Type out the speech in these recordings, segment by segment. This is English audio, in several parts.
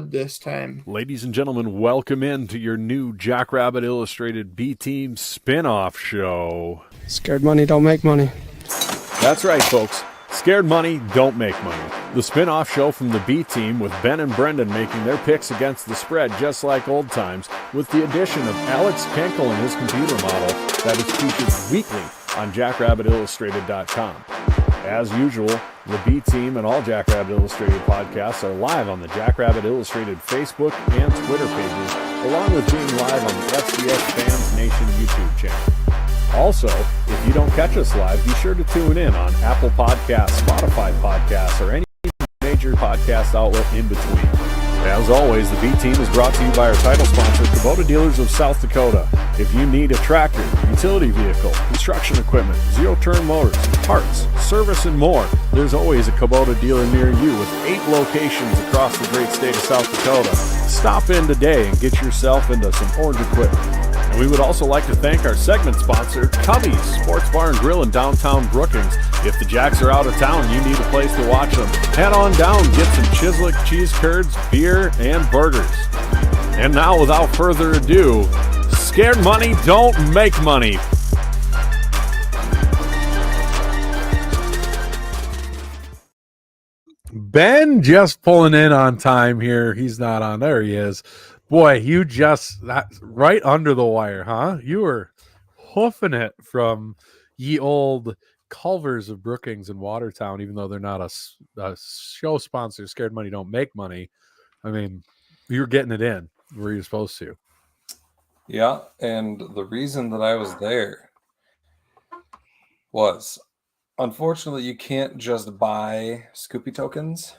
forward this time. Ladies and gentlemen, welcome in to your new Jackrabbit Illustrated B-Team spin-off show. Scared money don't make money. That's right, folks. Scared money don't make money. The spin-off show from the B-Team with Ben and Brendan making their picks against the spread just like old times, with the addition of Alex Kenkel and his computer model that is featured weekly on JackrabbitIllustrated.com. As usual, the B-Team and all Jackrabbit Illustrated podcasts are live on the Jackrabbit Illustrated Facebook and Twitter pages, along with being live on the FCS Fans Nation YouTube channel. Also, if you don't catch us live, be sure to tune in on Apple Podcasts, Spotify Podcasts, or any major podcast outlet in between. As always, the B-Team is brought to you by our title sponsor, Kubota Dealers of South Dakota. If you need a tractor, utility vehicle, construction equipment, zero-turn motors, parts, service, and more, there's always a Kubota dealer near you with 8 locations across the great state of South Dakota. Stop in today and get yourself into some orange equipment. And we would also like to thank our segment sponsor, Cubby's Sports Bar and Grill in downtown Brookings. If the Jacks are out of town and you need a place to watch them, head on down, get some Chislick cheese curds, beer, and burgers. And now, without further ado, scared money don't make money. Ben just pulling in on time here. He's not on. There he is. Boy, you just right under the wire, huh? You were hoofing it from ye old Culvers of Brookings and Watertown, even though they're not a show sponsor. Scared money don't make money. I mean, you were getting it in where you're supposed to. Yeah, and the reason that I was there was, unfortunately, you can't just buy Scoopy tokens,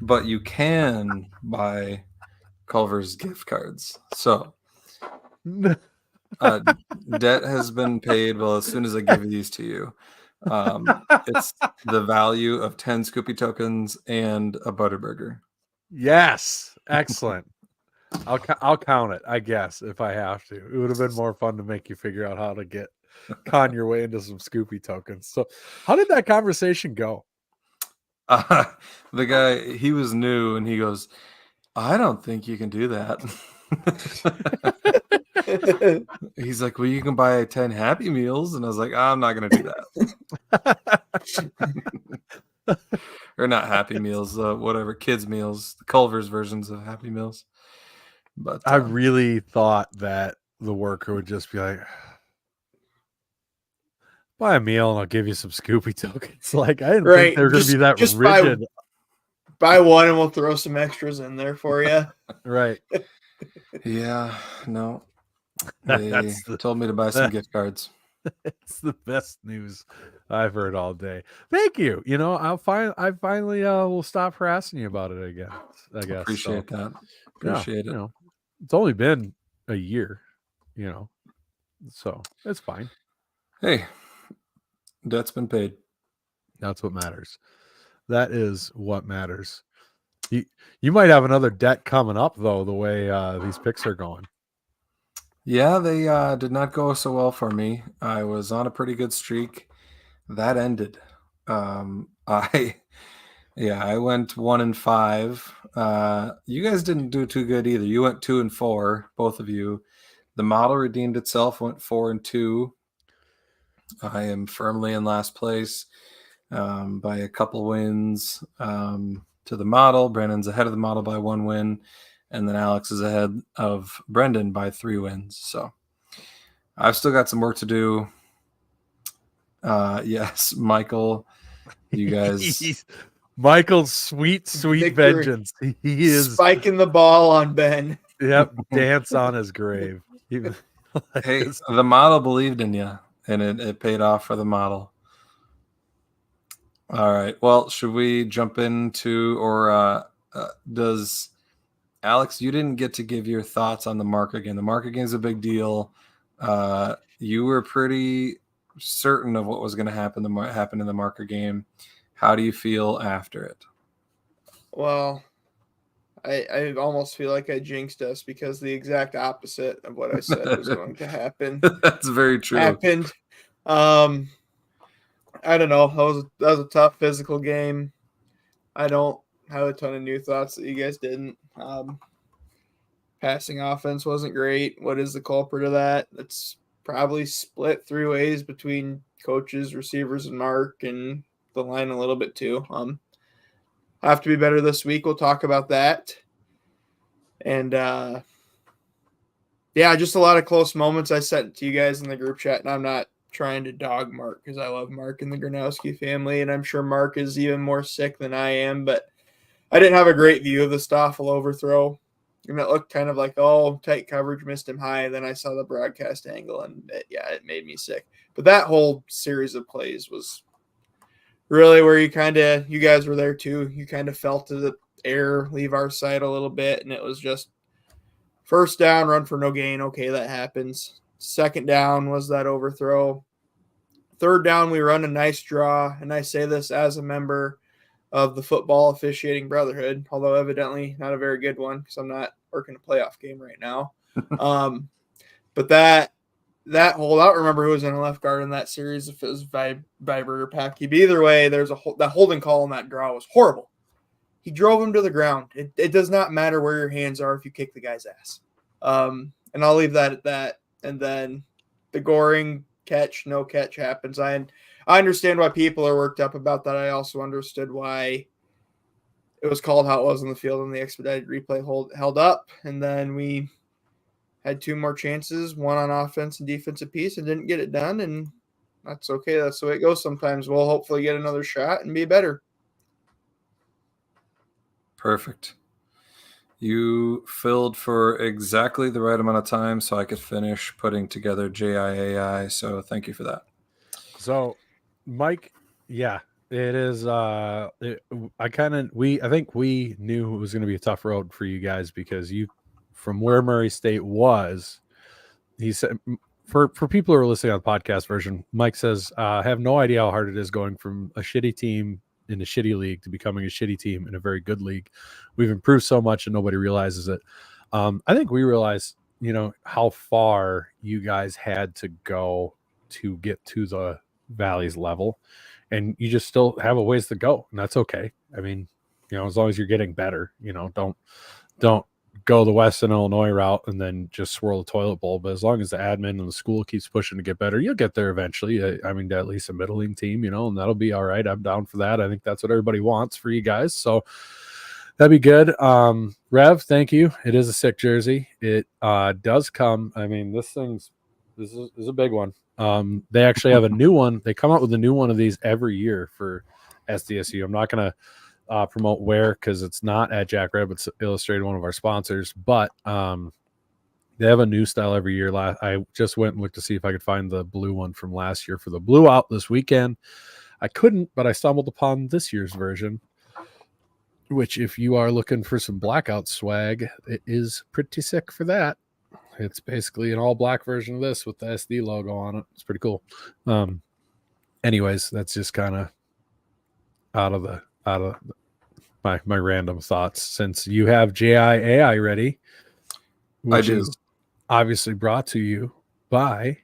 but you can buy Culver's gift cards. So debt has been paid. Well, as soon as I give these to you, it's the value of 10 Scoopy tokens and a Butterburger. Yes, excellent. I'll count it, I guess, if I have to. It would have been more fun to make you figure out how to con your way into some Scoopy tokens. So how did that conversation go? The guy, he was new, and he goes, I don't think you can do that. He's like, well, you can buy 10 Happy Meals. And I was like, I'm not going to do that. Or not Happy Meals, whatever, kids' meals, the Culver's versions of Happy Meals. But I really thought that the worker would just be like, buy a meal and I'll give you some Scoopy tokens. Like, I didn't think they were going to be that rigid. Buy one and we'll throw some extras in there for you. Right. Yeah, no. They told me to buy some gift cards. It's the best news I've heard all day. Thank you. You know, I finally will stop harassing you about it again, I guess. Appreciate that. Appreciate it. You know, it's only been a year, you know, so it's fine. Hey, debt's been paid. That's what matters. That is what matters. You might have another debt coming up, though, the way these picks are going. Yeah, they did not go so well for me. I was on a pretty good streak. That ended. I went 1-5. You guys didn't do too good either. You went 2-4, both of you. The model redeemed itself, went 4-2. I am firmly in last place by a couple wins to the model. Brandon's ahead of the model by 1 win. And then Alex is ahead of Brendan by 3 wins. So I've still got some work to do. Yes, Michael, you guys. Michael's sweet Victory. Vengeance. He is spiking the ball on Ben. Yep, dance on his grave. Hey, the model believed in you, and it paid off for the model. All right. Well, should we jump into, or does Alex, you didn't get to give your thoughts on the market game. The market game is a big deal. You were pretty certain of what was going to happen in the market game. How do you feel after it? Well, I almost feel like I jinxed us because the exact opposite of what I said was going to happen. That's very true. Happened. I don't know. That was a tough physical game. I don't have a ton of new thoughts that you guys didn't. Passing offense wasn't great. What is the culprit of that? It's probably split 3 ways between coaches, receivers, and Mark, and the line a little bit too. Have to be better this week. We'll talk about that. And just a lot of close moments. I sent to you guys in the group chat, and I'm not trying to dog Mark because I love Mark and the Gronowski family, and I'm sure Mark is even more sick than I am, but I didn't have a great view of the Stoffel overthrow. And it looked kind of like, tight coverage, missed him high. Then I saw the broadcast angle, and it made me sick. But that whole series of plays was really where you guys were there too. You kind of felt the air leave our side a little bit, and it was just first down, run for no gain. Okay, that happens. Second down was that overthrow. Third down, we run a nice draw, and I say this as a member of the football officiating brotherhood, although evidently not a very good one because I'm not working a playoff game right now. But that hold, I don't remember who was in a left guard in that series, if it was Viber or Packy. But either way, there's that holding call on that draw was horrible. He drove him to the ground. It does not matter where your hands are if you kick the guy's ass. And I'll leave that at that. And then the Goring catch, no catch happens. I understand why people are worked up about that. I also understood why it was called how it was on the field, and the expedited replay held up. And then we had 2 more chances, one on offense and defensive piece, and didn't get it done. And that's okay. That's the way it goes sometimes. We'll hopefully get another shot and be better. Perfect. You filled for exactly the right amount of time so I could finish putting together JIAI. So thank you for that. So, Mike, yeah, it is. I think we knew it was going to be a tough road for you guys because from where Murray State was, he said, for people who are listening on the podcast version, Mike says, I have no idea how hard it is going from a shitty team in a shitty league to becoming a shitty team in a very good league. We've improved so much and nobody realizes it. I think we realize, how far you guys had to go to get to the Valley's level, and you just still have a ways to go, and that's okay. I mean, as long as you're getting better, don't go the Western Illinois route and then just swirl the toilet bowl. But as long as the admin and the school keeps pushing to get better, you'll get there eventually. I mean, at least a middling team, and that'll be all right. I'm down for that. I think that's what everybody wants for you guys. So that'd be good. Rev, thank you. It is a sick jersey. It does come. I mean, this is a big one. They actually have a new one. They come out with a new one of these every year for SDSU. I'm not going to promote where because it's not at Jack Rabbit's Illustrated, one of our sponsors, but they have a new style every year. I just went and looked to see if I could find the blue one from last year for the blue out this weekend. I couldn't, but I stumbled upon this year's version, which if you are looking for some blackout swag, it is pretty sick for that. It's basically an all black version of this with the SD logo on it. It's pretty cool. Anyways, that's just kind of out of my random thoughts. Since you have JIAI ready, which is obviously brought to you by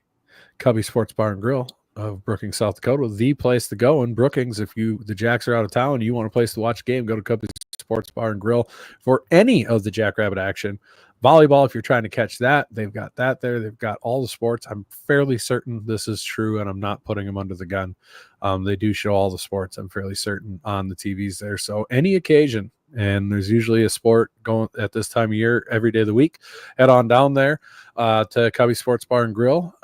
Cubby Sports Bar and Grill of Brookings, South Dakota, the place to go in Brookings. If the Jacks are out of town and you want a place to watch a game, go to Cubby Sports Bar and Grill for any of the Jackrabbit action. Volleyball, if you're trying to catch that, they've got that there. They've got all the sports. I'm fairly certain this is true, and I'm not putting them under the gun. They do show all the sports, I'm fairly certain, on the TVs there. So any occasion, and there's usually a sport going at this time of year every day of the week, head on down there to Cubby Sports Bar and Grill.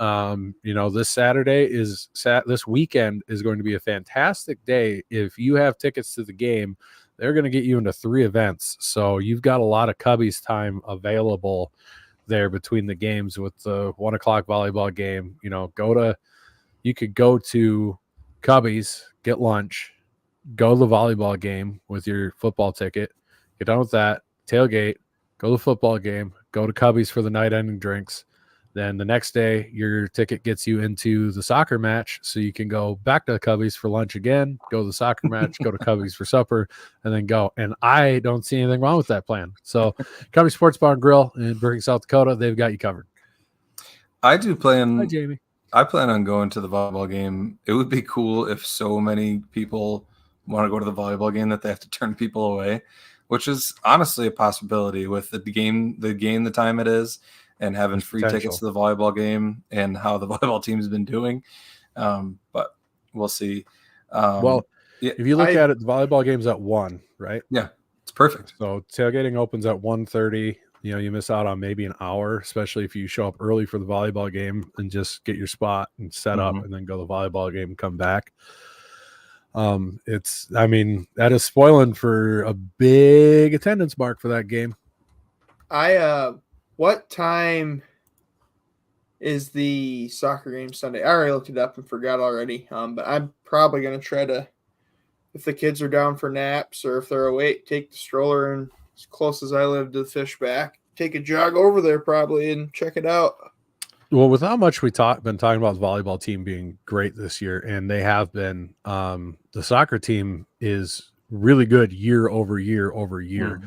This weekend is going to be a fantastic day. If you have tickets to the game, they're going to get you into 3 events. So you've got a lot of Cubbies time available there between the games with the 1:00 volleyball game. You could go to Cubbies, get lunch, go to the volleyball game with your football ticket, get done with that, tailgate, go to the football game, go to Cubbies for the night ending drinks. Then the next day, your ticket gets you into the soccer match, so you can go back to the Cubbies for lunch again, go to the soccer match, go to Cubbies for supper, and then go. And I don't see anything wrong with that plan. So Cubby Sports Bar and Grill in Brookings, South Dakota, they've got you covered. I do plan. Hi, Jamie. I plan on going to the volleyball game. It would be cool if so many people want to go to the volleyball game that they have to turn people away. which is honestly a possibility with the game, the time it is, and having free tickets to the volleyball game and how the volleyball team has been doing. But we'll see. If you look at it, the volleyball game's at 1, right? Yeah, it's perfect. So tailgating opens at 1:30. You miss out on maybe an hour, especially if you show up early for the volleyball game and just get your spot and set up and then go to the volleyball game and come back. That is spoiling for a big attendance mark for that game. What time is the soccer game Sunday? I already looked it up and forgot already. But I'm probably going to try to, if the kids are down for naps or if they're awake, take the stroller and as close as I live to the Fishback, take a jog over there probably and check it out. Well, with how much been talking about the volleyball team being great this year, and they have been, the soccer team is really good year over year over year.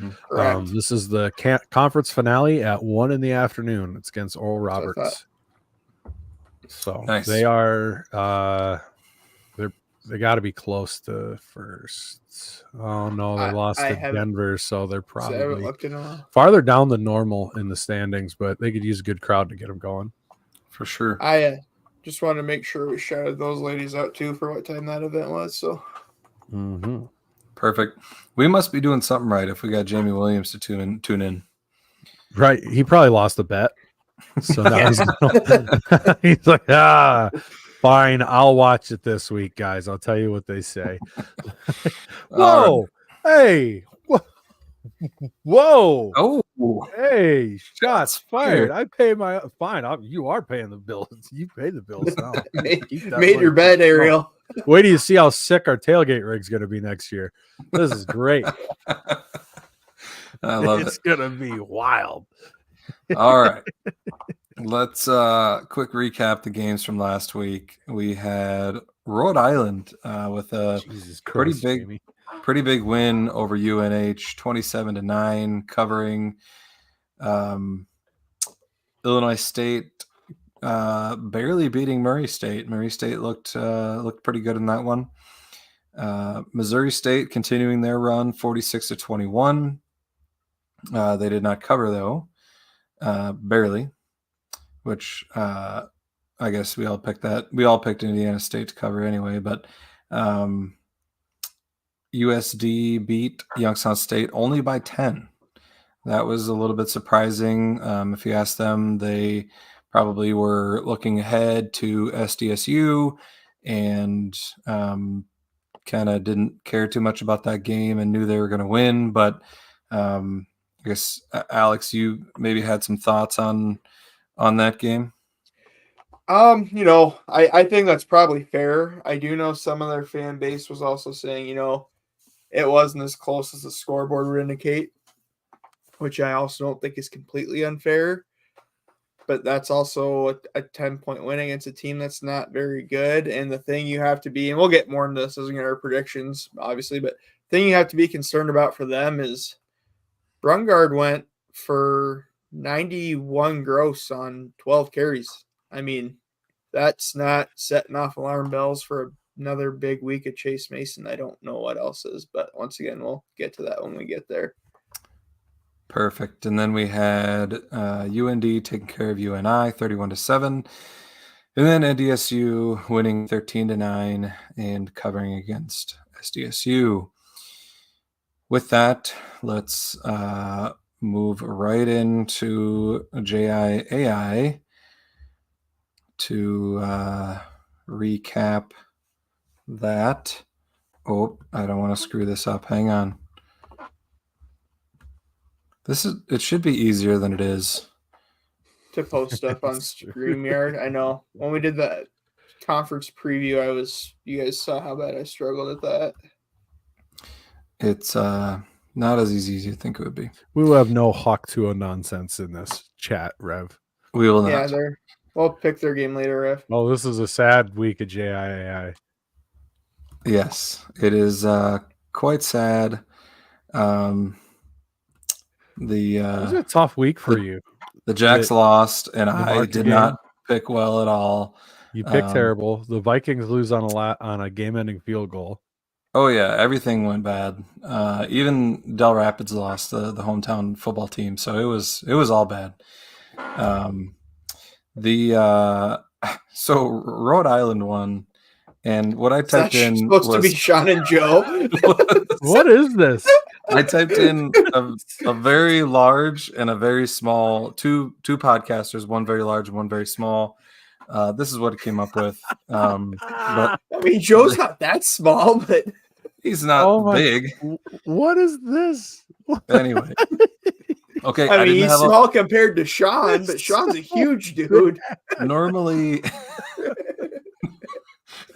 This is the conference finale at 1 p.m. It's against Oral Roberts. So nice. They are they got to be close to first. Oh no, they lost to Denver, so they're probably farther down than normal in the standings, but they could use a good crowd to get them going. For sure. I just wanted to make sure we shouted those ladies out too for what time that event was. So perfect. We must be doing something right if we got Jamie Williams to tune in. Right. He probably lost a bet. So now he's like, fine, I'll watch it this week, guys. I'll tell you what they say. Whoa. Hey. Whoa. Oh. Hey, shots fired. I pay my fine. You are paying the bills. You pay the bills now. Made your bed, Ariel. Wait till you see how sick our tailgate rig's going to be next year. This is great. I love it. It's going to be wild. All right. Let's quick recap the games from last week. We had Rhode Island with a pretty big win over UNH, 27-9, covering Illinois State barely beating Murray State. Murray State looked pretty good in that one. Missouri State continuing their run, 46-21. They did not cover though, barely, which I guess we all picked that. We all picked Indiana State to cover anyway, but USD beat Youngstown State only by 10. That was a little bit surprising. If you ask them, they probably were looking ahead to SDSU and kind of didn't care too much about that game and knew they were going to win. But I guess, Alex, you maybe had some thoughts on that game. I think that's probably fair. I do know some of their fan base was also saying, it wasn't as close as the scoreboard would indicate, which I also don't think is completely unfair. But that's also a 10-point win against a team that's not very good. And the thing you have to be, and we'll get more into this as we get our predictions, obviously, but the thing you have to be concerned about for them is Brungard went for 91 gross on 12 carries. I mean, that's not setting off alarm bells for another big week of Chase Mason. I don't know what else is, but once again, we'll get to that when we get there. Perfect. And then we had UND taking care of UNI 31-7, and then NDSU winning 13-9 and covering against SDSU. With that, let's move right into JIAI to recap that. Oh, I don't want to screw this up. Hang on. It should be easier than it is to post stuff on StreamYard. I know when we did that conference preview, you guys saw how bad I struggled at that. It's not as easy as you think it would be. We will have no Hawk 2.0 nonsense in this chat, Rev. We will not. Yeah, we'll pick their game later, Rev. Oh, this is a sad week of JIAI. Yes, it is quite sad. It was a tough week for you. The Jacks lost, and I did not pick well at all. You picked terrible. The Vikings lose on a game-ending field goal. Oh yeah, everything went bad. Even Del Rapids lost the hometown football team, so it was all bad. The so Rhode Island won, and what I Is that typed in supposed to be was, Sean and Joe? What is this? I typed in a very large and a very small, two podcasters, one very large and one very small. This is what it came up with. But I mean, Joe's not that small, but he's not Oh my! big. What is this? Anyway. Okay, I mean, didn't he's have small compared to Sean, but Sean's a huge dude. normally Jesus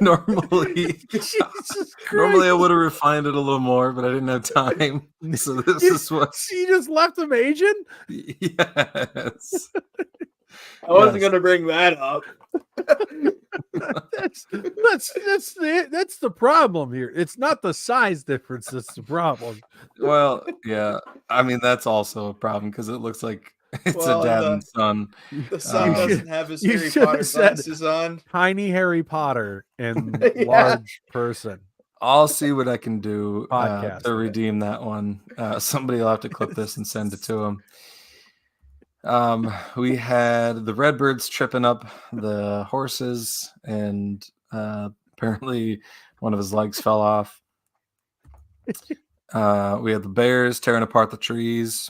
normally I Christ. would have refined it a little more, but I didn't have time. So this is what You just left him Asian? yes. I wasn't Yes. going to bring that up. That's the problem here. It's not the size difference that's the problem. Well, yeah. I mean, that's also a problem because it looks like it's Well, a dad and son. The son You doesn't have his you Harry should have Potter said- glasses on. Tiny Harry Potter and Yeah. large person. I'll see what I can do Podcast, to yeah. redeem that one. Somebody will have to clip this and send it to him. We had the Redbirds tripping up the horses, and apparently one of his legs fell off. We had the Bears tearing apart the trees.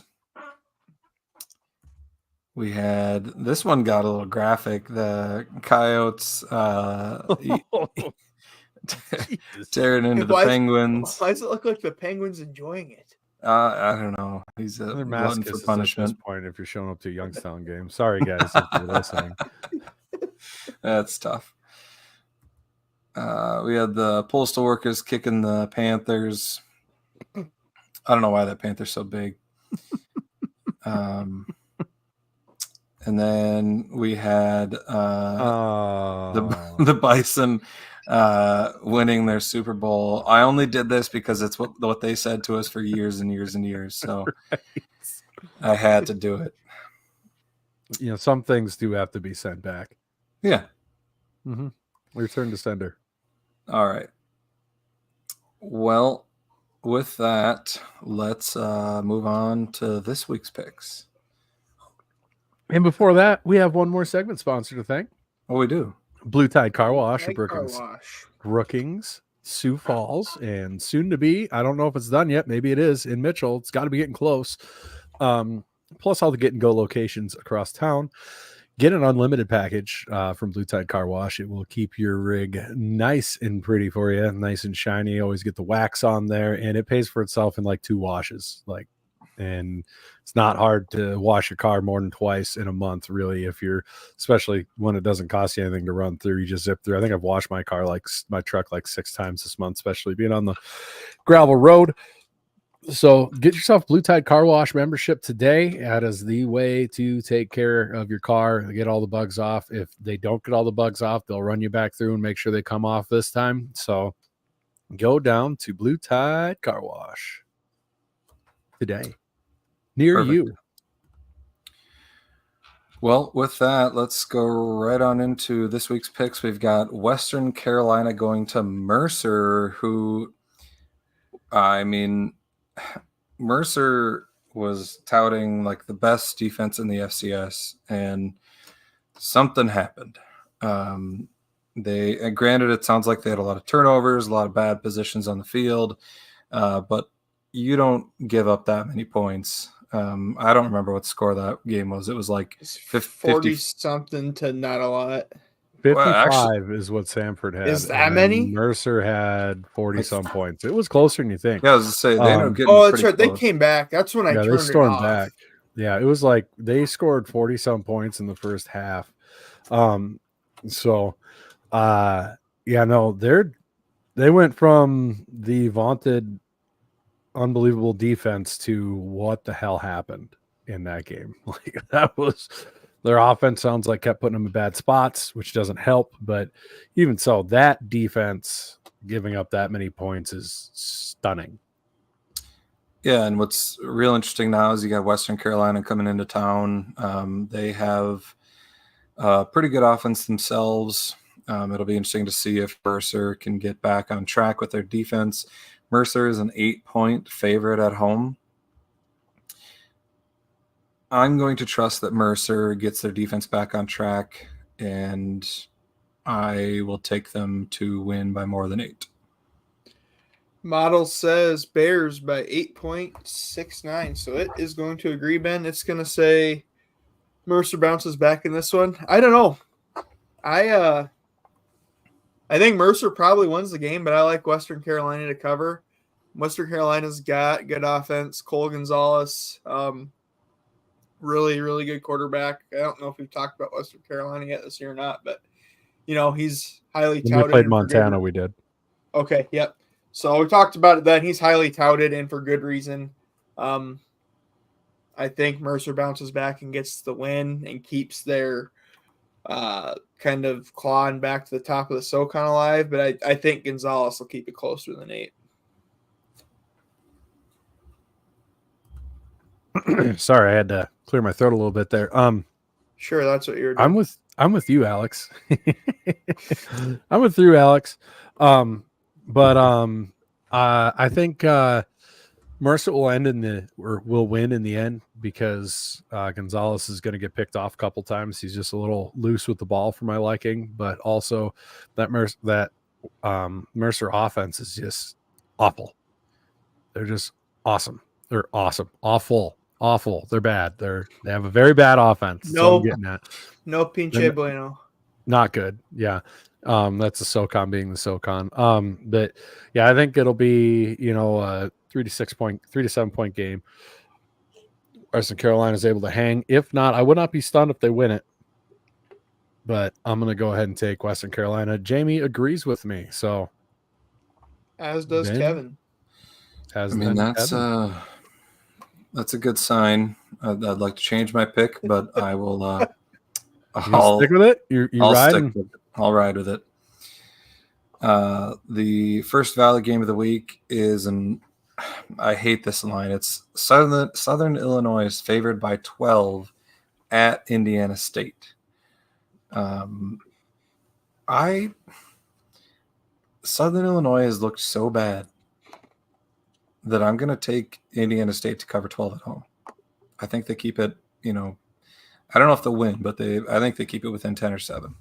We had this one got a little graphic. The Coyotes tearing into the Why- Penguins. Why does it look like the Penguins enjoying it? I don't know. He's a They're glutton for masochists at this punishment. point if you're showing up to a Youngstown game. Sorry, guys, if you're listening. That's tough. We had the postal workers kicking the Panthers. I don't know why that Panther's so big. And then we had the Bison winning their Super Bowl. I only did this because it's what they said to us for years and years and years. So I had to do it. You know, some things do have to be sent back. Yeah. Mm-hmm. Return to sender. All right. Well, with that, let's move on to this week's picks. And before that, we have one more segment sponsor to thank. Oh, we do. Blue Tide Car Wash, Night car Brookings, wash. Brookings, Sioux Falls, and soon to be, I don't know if it's done yet. Maybe it is in Mitchell. It's got to be getting close. Plus all the get and go locations across town. Get an unlimited package from Blue Tide Car Wash. It will keep your rig nice and pretty for you, nice and shiny. Always get the wax on there, and it pays for itself in like 2 washes. And it's not hard to wash your car more than twice in a month, really. If you're, especially when it doesn't cost you anything to run through, you just zip through. I think I've washed my truck like 6 times this month, especially being on the gravel road. So get yourself Blue Tide Car Wash membership today. That is the way to take care of your car, get all the bugs off. If they don't get all the bugs off, they'll run you back through and make sure they come off this time. So go down to Blue Tide Car Wash today. Near Perfect. you. Well, with that, let's go right on into this week's picks. We've got Western Carolina going to Mercer, who, I mean, Mercer was touting like the best defense in the FCS, and something happened. Granted, it sounds like they had a lot of turnovers, a lot of bad positions on the field, but you don't give up that many points. I don't remember what the score of that game was. It was like 40 something to not a lot. 55 is what Samford had. Is that and then many? Mercer had 40 some points. It was closer than you think. Yeah, I was to say they ended up getting Oh, that's pretty right. They close. came back. That's when I Yeah, turned they stormed it off. back. Yeah, it was like they scored 40 some points in the first half. They went from the vaunted unbelievable defense to what the hell happened in that game. Like that was their offense sounds like kept putting them in bad spots, which doesn't help. But even so, that defense giving up that many points is stunning. Yeah, and what's real interesting now is you got Western Carolina coming into town. They have a pretty good offense themselves. It'll be interesting to see if Mercer can get back on track with their defense. Mercer is an 8-point favorite at home. I'm going to trust that Mercer gets their defense back on track, and I will take them to win by more than 8. Model says Bears by 8.69, so it is going to agree, Ben. It's going to say Mercer bounces back in this one. I don't know. I think Mercer probably wins the game, but I like Western Carolina to cover. Western Carolina's got good offense. Cole Gonzalez, really, really good quarterback. I don't know if we've talked about Western Carolina yet this year or not, but, he's highly touted. When we played Montana, we did. Okay, yep. So we talked about it then. He's highly touted and for good reason. I think Mercer bounces back and gets the win and keeps their kind of clawing back to the top of the SoCon alive. But I think Gonzalez will keep it closer than 8. Sorry, I had to clear my throat a little bit there. Sure, that's what you're doing. I'm with you, Alex. I'm with you, Alex. But I think Mercer will will win in the end because Gonzalez is going to get picked off a couple times. He's just a little loose with the ball for my liking, but also that Mercer offense is just awful. They're just awesome. They're awesome. Awful. They're bad. They have a very bad offense. No, I'm getting at. No pinche bueno. Not good. Yeah. That's the SoCon being the SoCon. But yeah, I think it'll be, a 3 to 7 point game. Western Carolina is able to hang. If not, I would not be stunned if they win it. But I'm going to go ahead and take Western Carolina. Jamie agrees with me. So as does Kevin. That's a good sign. I'd like to change my pick, but I will. I'll stick with it. I'll ride with it. The first Valley game of the week is I hate this line. It's Southern Illinois is favored by 12 at Indiana State. Southern Illinois has looked so bad that I'm going to take Indiana State to cover 12 at home. I think they keep it, I don't know if they'll win, but I think they keep it within 10 or 7.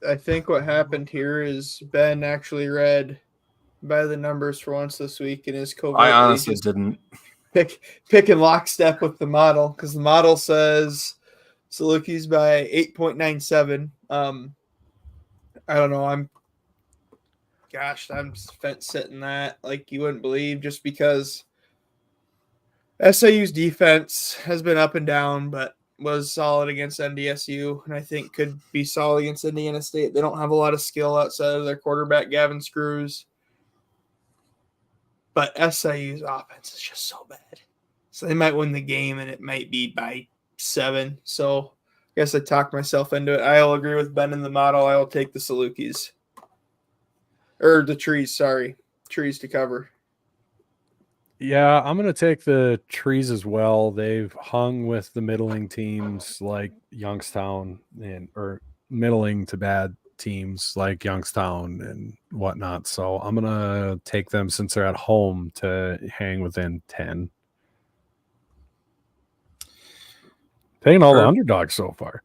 I think what happened here is Ben actually read by the numbers for once this week in his covertly. I honestly didn't pick in lockstep with the model because the model says Salukis by 8.97. I don't know. I'm fence sitting that like you wouldn't believe just because SIU's defense has been up and down, but was solid against NDSU, and I think could be solid against Indiana State. They don't have a lot of skill outside of their quarterback, Gavin Screws. But SIU's offense is just so bad. So they might win the game, and it might be by 7. So I guess I talked myself into it. I'll agree with Ben in the model. I will take the Salukis. Or the Trees, sorry. Trees to cover. Yeah, I'm going to take the Trees as well. They've hung with the middling teams like Youngstown or middling to bad teams like Youngstown and whatnot. So I'm going to take them since they're at home to hang within 10. Taking all the underdogs so far.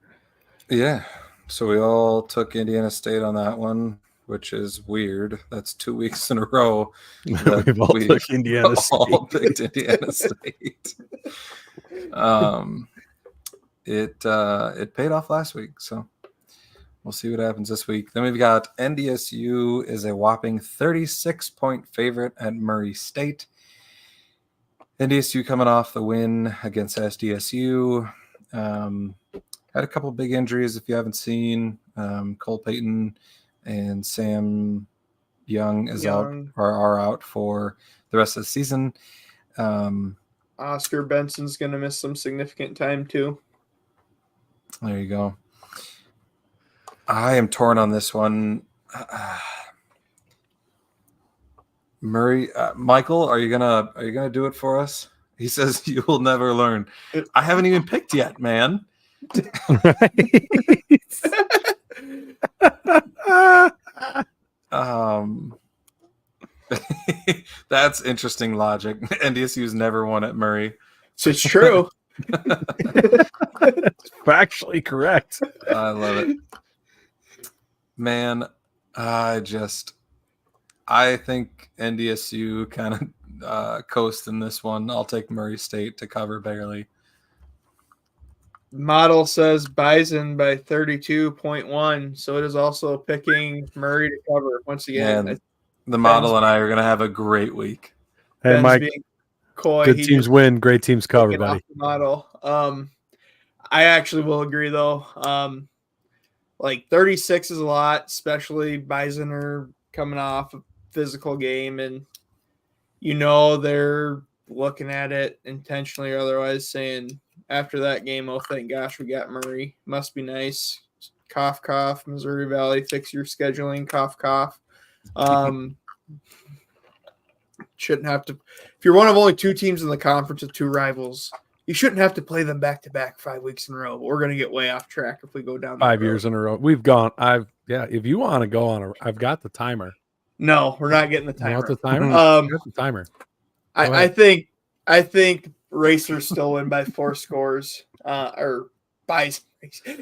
Yeah. So we all took Indiana State on that one, which is weird. That's 2 weeks in a row. We've all took Indiana State. All picked Indiana State. It paid off last week, so we'll see what happens this week. Then we've got NDSU is a whopping 36-point favorite at Murray State. NDSU coming off the win against SDSU. Had a couple big injuries if you haven't seen. Cole Payton and Sam Young are out for the rest of the season. Oscar Benson's going to miss some significant time too. There you go. I am torn on this one. Murray, Michael, are you gonna do it for us? He says you will never learn. I haven't even picked yet, man. That's interesting logic. NDSU's never won at Murray. So it's true. Factually correct. I love it. Man, I think NDSU kind of coast in this one. I'll take Murray State to cover barely. Model says Bison by 32.1, so it is also picking Murray to cover once again. Man, the model and I are going to have a great week. Hey, Ben's Mike, being coy. good He teams just win, great teams cover, taking buddy. off the model. I actually will agree though. Like 36 is a lot, especially Bison are coming off a physical game, and they're looking at it intentionally or otherwise, saying after that game, oh thank gosh we got Murray. Must be nice. Cough cough. Missouri Valley, fix your scheduling. Cough cough. Shouldn't have to. If you're one of only two teams in the conference with two rivals, you shouldn't have to play them back to back 5 weeks in a row. We're going to get way off track if we go down 5 years in a row. We've gone. If you want to go on I've got the timer. No, we're not getting the timer. You want the timer? Got the timer. I think Racers still win by 4 scores. Or Bison.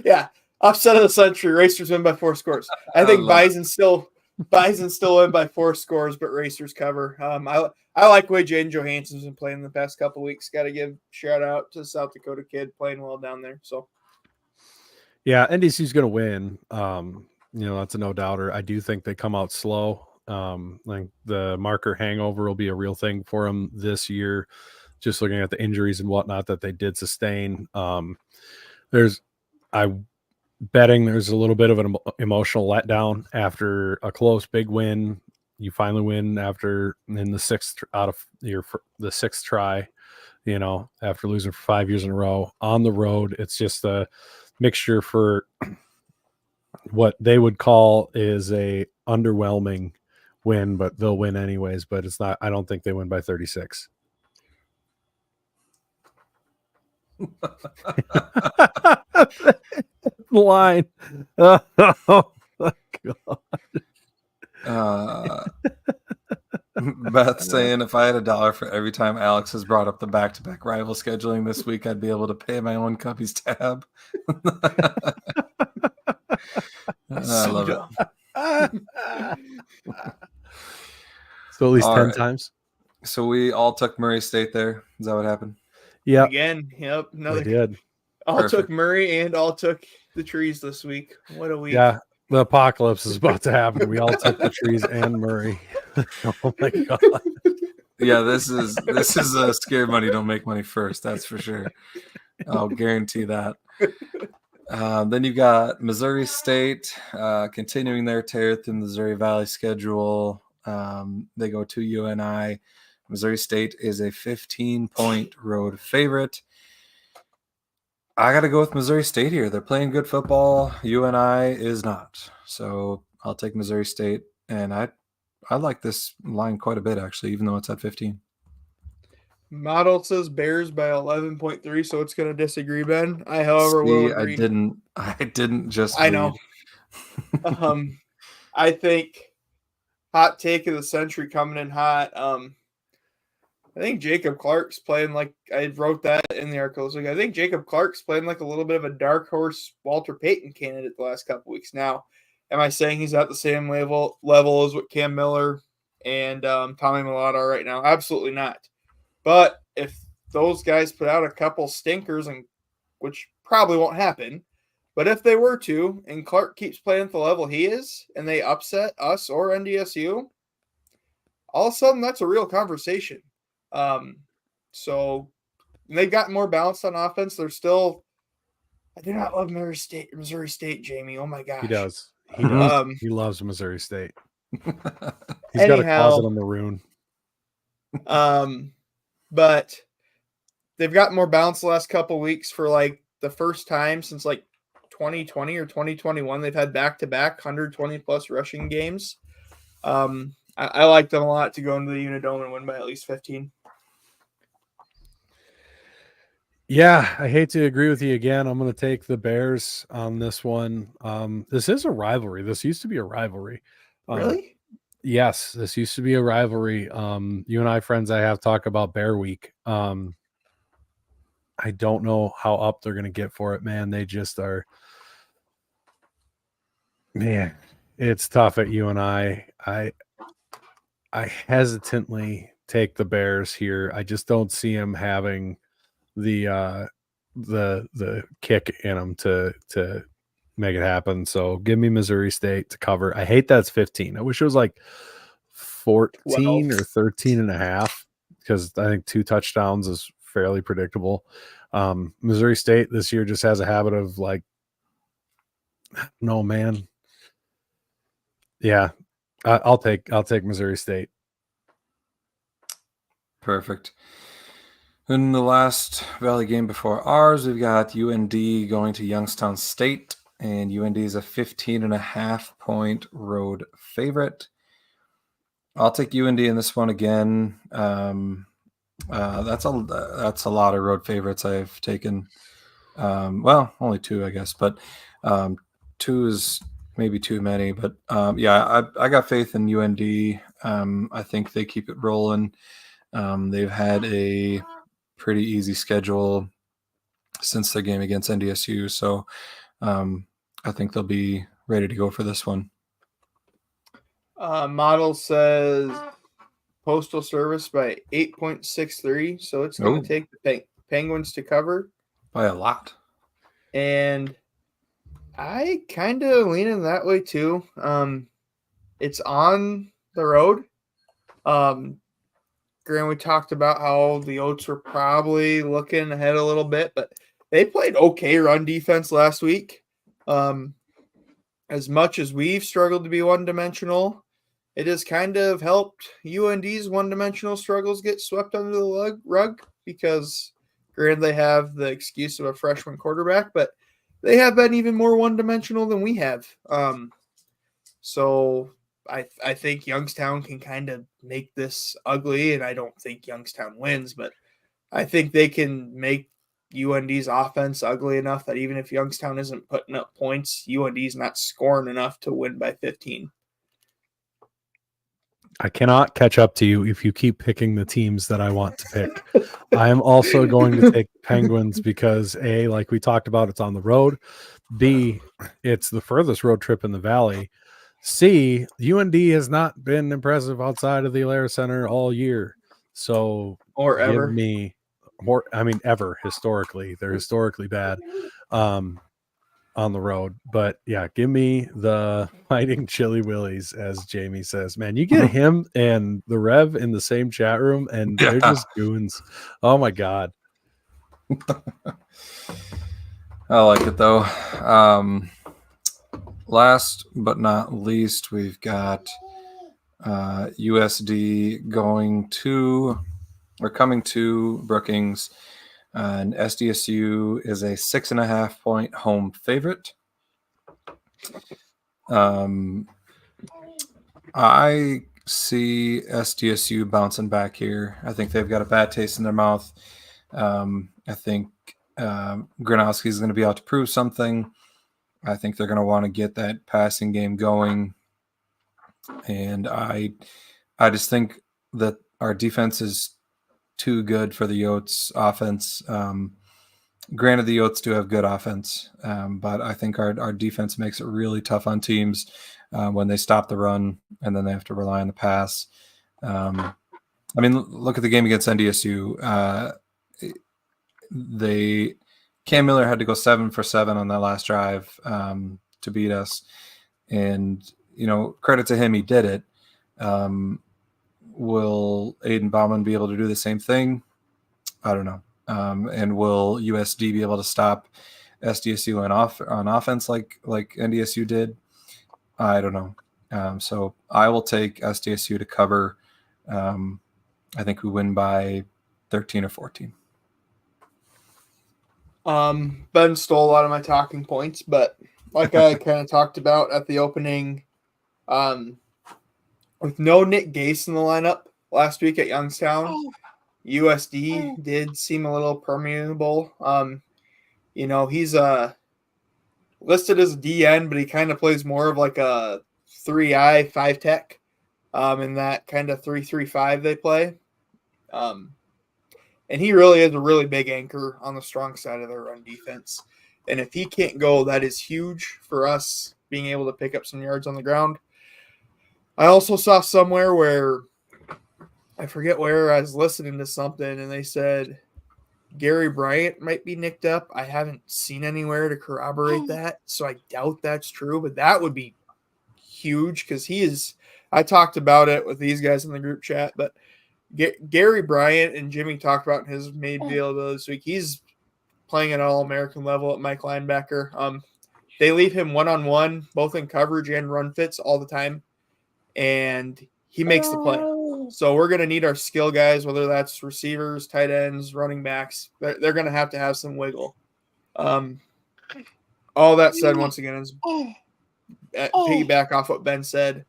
Yeah. Upset of the century. Racers win by 4 scores. I think Bison still win by 4 scores, but Racers cover. I like the way Jaden Johansson's been playing the past couple of weeks. Got to give shout out to the South Dakota kid playing well down there. So, yeah, NDC's going to win. That's a no doubter. I do think they come out slow. Like the marker hangover will be a real thing for them this year. Just looking at the injuries and whatnot that they did sustain. There's a little bit of an emotional letdown after a close big win. You finally win after in the sixth try, after losing for 5 years in a row on the road. It's just a mixture for what they would call is a underwhelming win, but they'll win anyways. But it's not, I don't think they win by 36. Line. Oh my God. Beth saying if I had $1 for every time Alex has brought up the back-to-back rival scheduling this week, I'd be able to pay my own Cubbies tab. I love it. So at least 10 times. So we all took Murray State there. Is that what happened? Yeah. Again, yep. They did. All Perfect. Took Murray and all took the trees this week. What a week. Yeah. The apocalypse is about to happen. We all took the trees and Murray. Oh my God. Yeah, this is a scared money don't make money first. That's for sure. I'll guarantee that. Then you've got Missouri State continuing their tear through the Missouri Valley schedule. They go to UNI. Missouri State is a 15-point road favorite. I got to go with Missouri State here. They're playing good football. UNI is not. So I'll take Missouri State. And I like this line quite a bit, actually, even though it's at 15. Model says Bears by 11.3, so it's going to disagree, Ben. I, however, will agree. I didn't just I know. I think hot take of the century coming in hot. I think Jacob Clark's playing like I wrote that in the article. Like I think Jacob Clark's playing like a little bit of a dark horse Walter Payton candidate the last couple weeks. Now, am I saying he's at the same level as what Cam Miller and Tommy Mellott are right now? Absolutely not. But if those guys put out a couple stinkers, and which probably won't happen, but if they were to, and Clark keeps playing at the level he is, and they upset us or NDSU, all of a sudden that's a real conversation. So they've gotten more balanced on offense. They're still. I do not love Missouri State, Jamie. Oh my gosh, he does. He does. He loves Missouri State. He's got a closet on the Maroon. But they've gotten more balanced the last couple weeks for like the first time since like 2020 or 2021. They've had back-to-back 120 plus rushing games. I like them a lot to go into the Unidome and win by at least 15. Yeah, I hate to agree with you again. I'm going to take the Bears on this one. This is a rivalry. This used to be a rivalry. Um, Really? yes, this used to be a rivalry. You and I, friends, I have talk about Bear Week. I don't know how up they're going to get for it, man. They just are. Man, it's tough at you and I hesitantly take the Bears here. I just don't see them having the kick in them to make it happen. So give me Missouri State to cover. I hate that it's 15. I wish it was like 14 or 13 and a half because I think 2 touchdowns is fairly predictable. Missouri State this year just has a habit of like, no, man. Yeah, I'll take Missouri State. Perfect. In the last Valley game before ours, we've got UND going to Youngstown State, and UND is a 15.5-point road favorite. I'll take UND in this one again. That's a lot of road favorites I've taken. Well, only 2, I guess, but 2 is maybe too many. But yeah, I got faith in UND. I think they keep it rolling. They've had a pretty easy schedule since their game against NDSU, so I think they'll be ready to go for this one. Model says Postal Service by 8.63, so it's going to take the Penguins to cover by a lot. And I kind of lean in that way too. It's on the road. Grant, we talked about how the Oats were probably looking ahead a little bit, but they played okay run defense last week. As much as we've struggled to be one-dimensional, it has kind of helped UND's one-dimensional struggles get swept under the rug because, granted, they have the excuse of a freshman quarterback, but they have been even more one-dimensional than we have. So I think Youngstown can kind of make this ugly, and I don't think Youngstown wins, but I think they can make UND's offense ugly enough that even if Youngstown isn't putting up points, UND's not scoring enough to win by 15. I cannot catch up to you if you keep picking the teams that I want to pick. I am also going to take Penguins because A, like we talked about, it's on the road. B, it's the furthest road trip in the Valley. C, UND has not been impressive outside of the Alaris Center all year. So or ever. Ever historically. They're historically bad on the road. But yeah, give me the Fighting Chili Willies, as Jamie says. Man, you get him and the Rev in the same chat room, and they're just goons. Oh my God. I like it though. Last but not least, we've got USD coming to Brookings, and SDSU is a 6.5-point home favorite. I see SDSU bouncing back here. I think they've got a bad taste in their mouth. I think Gronowski is going to be out to prove something. I think they're going to want to get that passing game going. And I just think that our defense is too good for the Yotes offense. Granted, the Yotes do have good offense, but I think our defense makes it really tough on teams when they stop the run and then they have to rely on the pass. Look at the game against NDSU. Cam Miller had to go 7 for 7 on that last drive to beat us. And, credit to him, he did it. Will Aiden Bauman be able to do the same thing? I don't know. And will USD be able to stop SDSU on offense like NDSU did? I don't know. So I will take SDSU to cover. I think we win by 13 or 14. Ben stole a lot of my talking points, but like I kind of talked about at the opening, with no Nick Gase in the lineup last week at Youngstown, USD did seem a little permeable. He's listed as a DN, but he kind of plays more of like a 3-eye 5-tech in that kind of 3-3-5 they play. And he really is a really big anchor on the strong side of their run defense. And if he can't go, that is huge for us being able to pick up some yards on the ground. I also saw somewhere where, I forget where, I was listening to something, and they said Gary Bryant might be nicked up. I haven't seen anywhere to corroborate that, so I doubt that's true, but that would be huge because he is – I talked about it with these guys in the group chat, but Gary Bryant and Jimmy talked about in his made video this week. He's playing at all-American level at Mike linebacker. They leave him one-on-one, both in coverage and run fits all the time, and he makes the play. So we're going to need our skill guys, whether that's receivers, tight ends, running backs. They're going to have some wiggle. All that said, once again, is piggyback off what Ben said.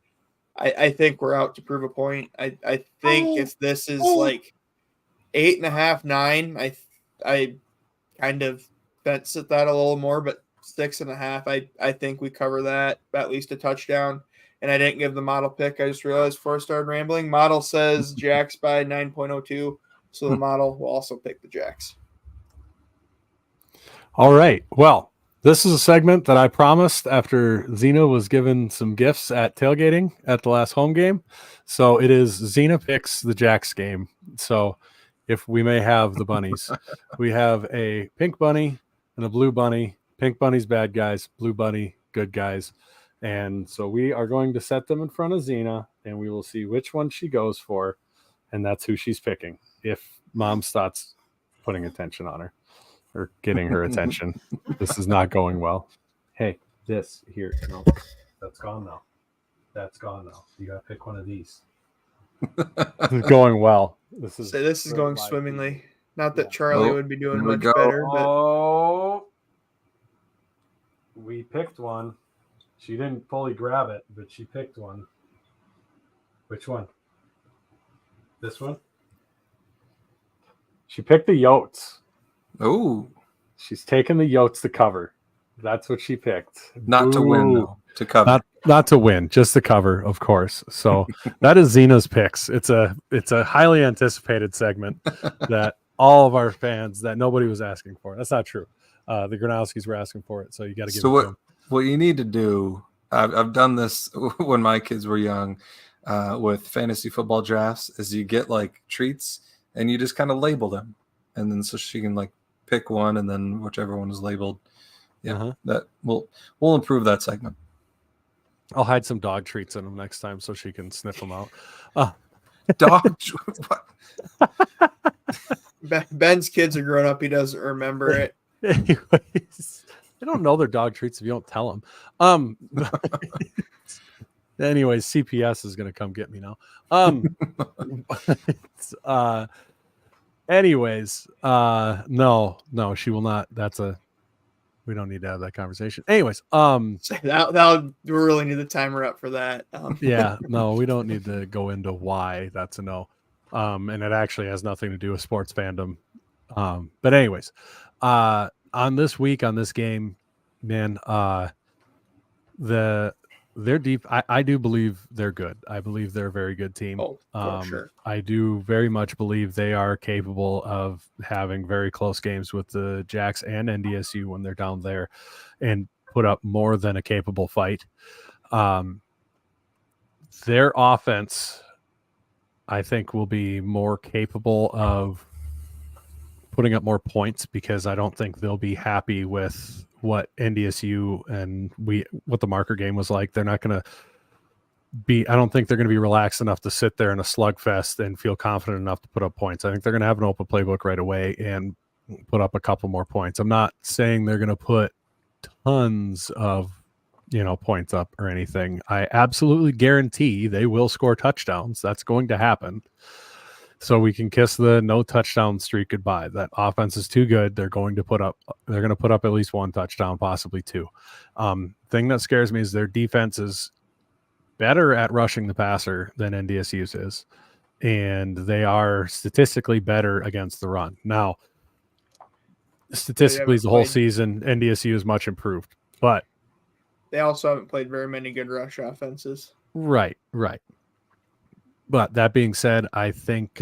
I think we're out to prove a point. I think if this is like 8.5, 9, I kind of fence at that a little more, but 6.5, I think we cover that, at least a touchdown. And I didn't give the model pick. I just realized before I started rambling. Model says Jacks by 9.02, so the model will also pick the Jacks. All right. Well, this is a segment that I promised after Zena was given some gifts at tailgating at the last home game. So it is Zena picks the Jacks game. So if we may have the bunnies, we have a pink bunny and a blue bunny. Pink bunny's bad guys, blue bunny, good guys. And so we are going to set them in front of Zena, and we will see which one she goes for, and that's who she's picking. If Mom starts putting attention on her or getting her attention, this is not going well. Hey, this here, no, that's gone now. That's gone now. You got to pick one of these. This is going well. This is going swimmingly. Not that Charlie would be doing much better, but we picked one. She didn't fully grab it, but she picked one. Which one? This one? She picked the Yotes. Oh. She's taking the Yotes to cover. That's what she picked. Not to win, though. To cover. Not to win, just to cover, of course. So that is Zena's picks. It's a highly anticipated segment that all of our fans, that nobody was asking for. That's not true. The Gronowskis were asking for it, so you got to give it to them. What you need to do, I've done this when my kids were young with fantasy football drafts, is you get like treats and you just kind of label them. And then so she can like pick one and then whichever one is labeled. Yeah, that we'll improve that segment. I'll hide some dog treats in them next time so she can sniff them out. Dog Ben's kids are grown up. He doesn't remember it. Anyways. They don't know their dog treats if you don't tell them. Anyways, CPS is going to come get me now. No, she will not. We don't need to have that conversation. Anyways, that we really need the timer up for that. Yeah, no, we don't need to go into why that's a no. And it actually has nothing to do with sports fandom. But anyways, on this game, man, they're deep. I do believe they're good. I believe they're a very good team. For sure. I do very much believe they are capable of having very close games with the Jacks and NDSU when they're down there and put up more than a capable fight. Their offense, I think, will be more capable of putting up more points because I don't think they'll be happy with what NDSU and what the marker game was like. They're not going to be, I don't think they're going to be relaxed enough to sit there in a slugfest and feel confident enough to put up points. I think they're going to have an open playbook right away and put up a couple more points. I'm not saying they're going to put tons of, points up or anything. I absolutely guarantee they will score touchdowns. That's going to happen. So we can kiss the no touchdown streak goodbye. That offense is too good. They're going to put up at least one touchdown, possibly two. Thing that scares me is their defense is better at rushing the passer than NDSU's is. and they are statistically better against the run. Now, statistically, the whole season, NDSU is much improved, but they also haven't played very many good rush offenses. Right. But that being said, I think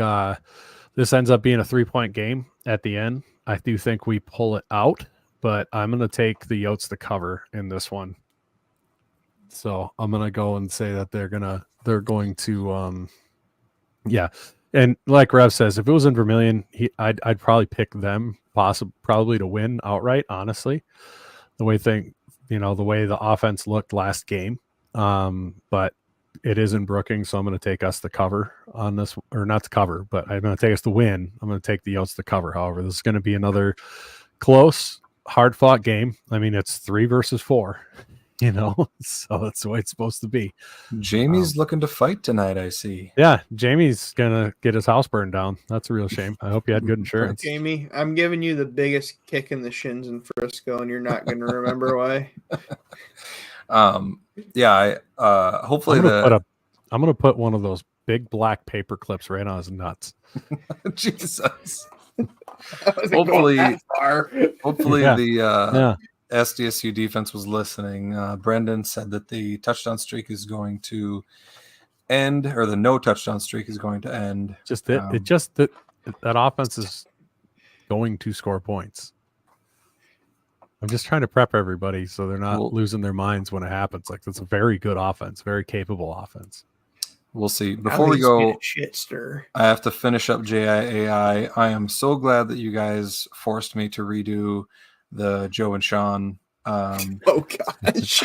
this ends up being a 3-point game at the end. I do think we pull it out, but I'm going to take the Yotes to cover in this one. So I'm going to go and say that they're going to, yeah. And like Rev says, if it was in Vermilion, I'd probably pick them probably to win outright. Honestly, the way the offense looked last game, but it is in Brookings, so I'm going to take us to cover on this, or not to cover, but I'm going to take us to win. I'm going to take the Yotes to cover. However, this is going to be another close, hard-fought game. I mean, it's 3 versus 4, so that's the way it's supposed to be. Jamie's looking to fight tonight, I see. Yeah, Jamie's going to get his house burned down. That's a real shame. I hope you had good insurance. Jamie, I'm giving you the biggest kick in the shins in Frisco, and you're not going to remember why. Hopefully I'm gonna put one of those big black paper clips right on his nuts. Jesus. Hopefully the SDSU defense was listening. Brendan said that the touchdown streak is going to end, or the no touchdown streak is going to end. That offense is going to score points. I'm just trying to prep everybody so they're not losing their minds when it happens. Like, that's a very good offense, very capable offense. We'll see. Before we go, I have to finish up JIAI. I am so glad that you guys forced me to redo the Joe and Sean. Oh gosh!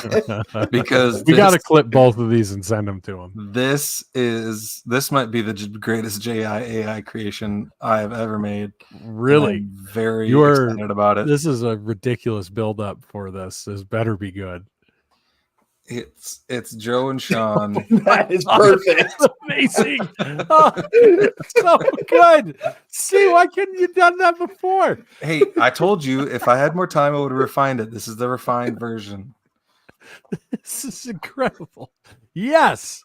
Because we got to clip both of these and send them to them. This might be the greatest JIAI creation I have ever made. Really, I'm very excited about it. This is a ridiculous build up for this. This better be good. It's Joe and Sean. That is perfect. That's amazing. It's so good. See, why couldn't you done that before? Hey, I told you if I had more time, I would have refined it. This is the refined version. This is incredible. Yes,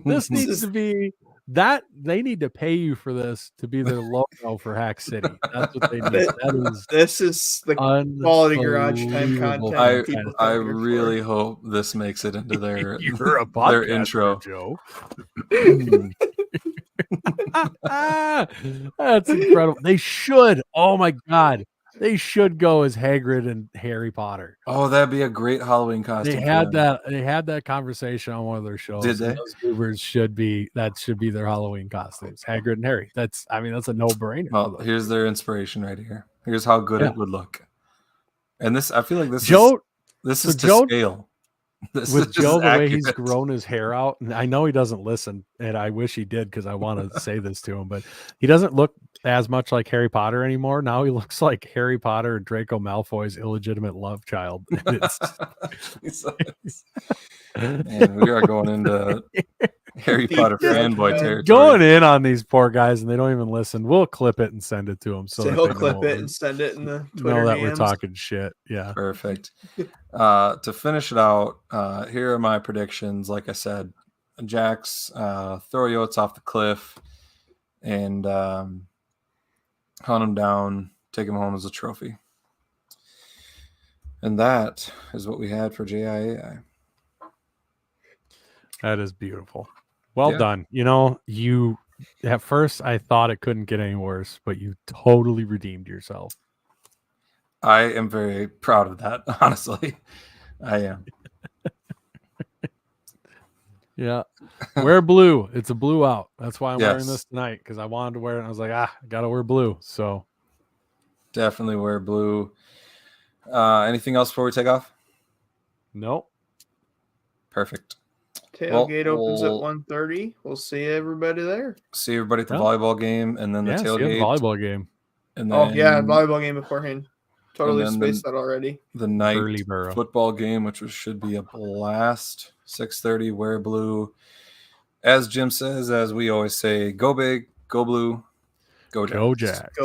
this needs to be that. They need to pay you for this to be their logo for Hack City. That's what they need. This is the quality garage time content. I really hope this makes it into their their intro. Joe. That's incredible. They should. Oh my God. They should go as Hagrid and Harry Potter. Oh, that'd be a great Halloween costume. They had that conversation on one of their shows. Did they? Those goobers should be their Halloween costumes. Hagrid and Harry. That's a no-brainer. Well, here's their inspiration right here. Here's how good it would look. And this, I feel like this is to scale. With Joe, the way he's grown his hair out, and I know he doesn't listen, and I wish he did because I want to say this to him, but he doesn't look as much like Harry Potter anymore. Now he looks like Harry Potter and Draco Malfoy's illegitimate love child. And we are going into Harry Potter fanboy territory. Going in on these poor guys, and they don't even listen. We'll clip it and send it to them. So he'll clip it and send it in the Twitter that DMs. We're talking shit. Yeah. Perfect. To finish it out, here are my predictions. Like I said, Jax, throw Yotes off the cliff and hunt him down, take him home as a trophy. And that is what we had for JIAI. That is beautiful. Well done. You at first I thought it couldn't get any worse, but you totally redeemed yourself. I am very proud of that, honestly. I am. Yeah. Wear blue. It's a blue out. That's why I'm wearing this tonight, because I wanted to wear it and I was like, I gotta wear blue. So definitely wear blue. Anything else before we take off? Nope. Perfect. Tailgate opens at 1:30. We'll see everybody there. See everybody at the volleyball game, and then the tailgate. See the volleyball game. And then, volleyball game beforehand. Totally spaced that already. The night football game, which should be a blast. 6:30. Wear blue. As Jim says, as we always say, go big, go blue, go Jags. Go Jags.